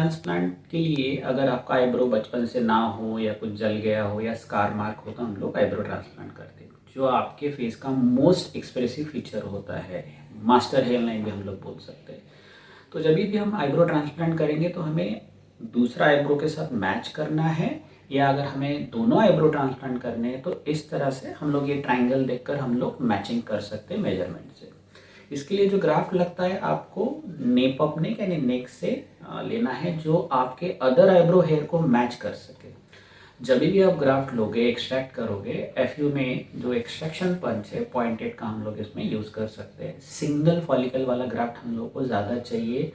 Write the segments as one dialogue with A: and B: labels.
A: Transplant के लिए अगर आपका आईब्रो बचपन से ना हो या कुछ जल गया हो या स्कार मार्क हो तो हम लोग आईब्रो ट्रांसप्लांट करते हैं, जो आपके फेस का मोस्ट एक्सप्रेसिव फीचर होता है, मास्टर हेयर लाइन भी हम लोग बोल सकते हैं। तो जब भी हम आईब्रो ट्रांसप्लांट करेंगे तो हमें दूसरा आईब्रो के साथ मैच करना है, या अगर हमें दोनों आईब्रो ट्रांसप्लांट करने हैं तो इस तरह से हम लोग ये ट्रायंगल देखकर हम लोग मैचिंग कर सकते हैं मेजरमेंट से। इसके लिए जो ग्राफ्ट लगता है आपको नेप ऑफ नेक यानी नेक से लेना है, जो आपके अदर आईब्रो हेयर को मैच कर सके। जब भी आप ग्राफ्ट लोगे, एक्सट्रैक्ट करोगे, एफयू में जो एक्सट्रैक्शन पंच है पॉइंटेड का हम लोग इसमें यूज़ कर सकते हैं। सिंगल फॉलिकल वाला ग्राफ्ट हम लोग को ज़्यादा चाहिए,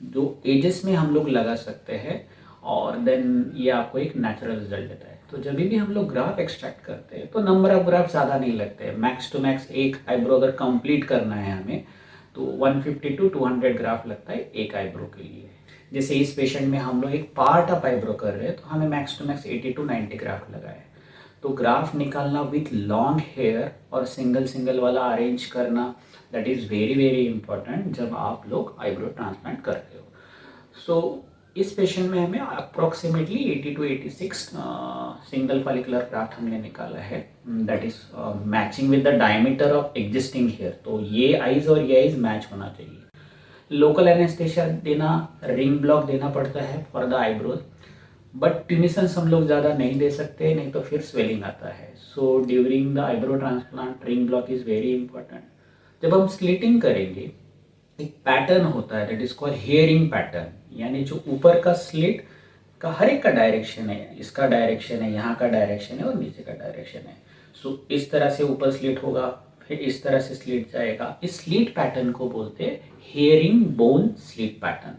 A: जो एजेस में हम लोग लगा सकते हैं, और देन ये आपको एक नेचुरल रिजल्ट देता है। तो जब भी हम लोग ग्राफ एक्सट्रैक्ट करते हैं तो नंबर ऑफ ग्राफ ज़्यादा नहीं लगते हैं। मैक्स टू मैक्स एक आईब्रो अगर कंप्लीट करना है हमें तो 150 टू 200 ग्राफ लगता है एक आईब्रो के लिए। जैसे इस पेशेंट में हम लोग एक पार्ट ऑफ आईब्रो कर रहे हैं तो हमें max to max 80 to 90 graft लगा है। तो ग्राफ निकालना विथ लॉन्ग हेयर और सिंगल सिंगल वाला अरेंज करना, that is very very important जब आप लोग आईब्रो ट्रांसप्लांट करते हो। सो इस पेशेंट में हमें approximately 80 to 86 single follicular graft हमने निकाला है, that is matching with the diameter of existing hair. तो ये आइज और ये आइज मैच होना चाहिए। लोकल एनेस्थेशिया देना, रिंग ब्लॉक देना पड़ता है फॉर द आईब्रोज, बट ट्यूनिशंस हम लोग ज़्यादा नहीं दे सकते, नहीं तो फिर स्वेलिंग आता है। So during the eyebrow transplant ring block is very important. जब हम स्लिटिंग करेंगे एक पैटर्न होता है that is called hearing pattern, यानी जो ऊपर का स्लिट का हर एक का डायरेक्शन है, इसका डायरेक्शन है, यहाँ का डायरेक्शन है और नीचे का डायरेक्शन है। सो इस तरह से ऊपर स्लिट होगा, फिर इस तरह से स्लिट जाएगा। इस स्लिट पैटर्न को बोलते हैं herringbone slit pattern.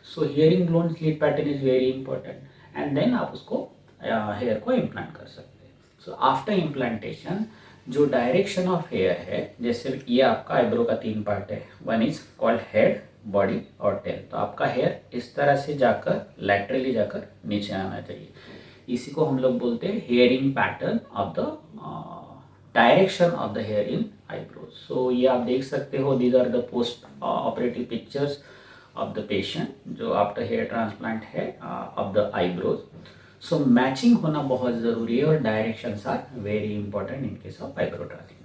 A: So herringbone slit pattern is very important and then आप उसको हेयर को इम्प्लांट कर सकते हैं। सो आफ्टर इम्प्लांटेशन जो डायरेक्शन ऑफ हेयर है, जैसे ये आपका आईब्रो का 3 पार्ट है, one is called head, body और टेल। तो आपका हेयर इस तरह से जाकर लैटरली जाकर नीचे आना चाहिए। इसी को हम लोग बोलते हैं hairing pattern of the direction of the hair in eyebrows. So ये आप देख सकते हो, these are the post operative pictures of the patient जो आफ्टर हेयर ट्रांसप्लांट है of the eyebrows. So matching होना बहुत ज़रूरी है और directions are very important in case of eyebrow transplant.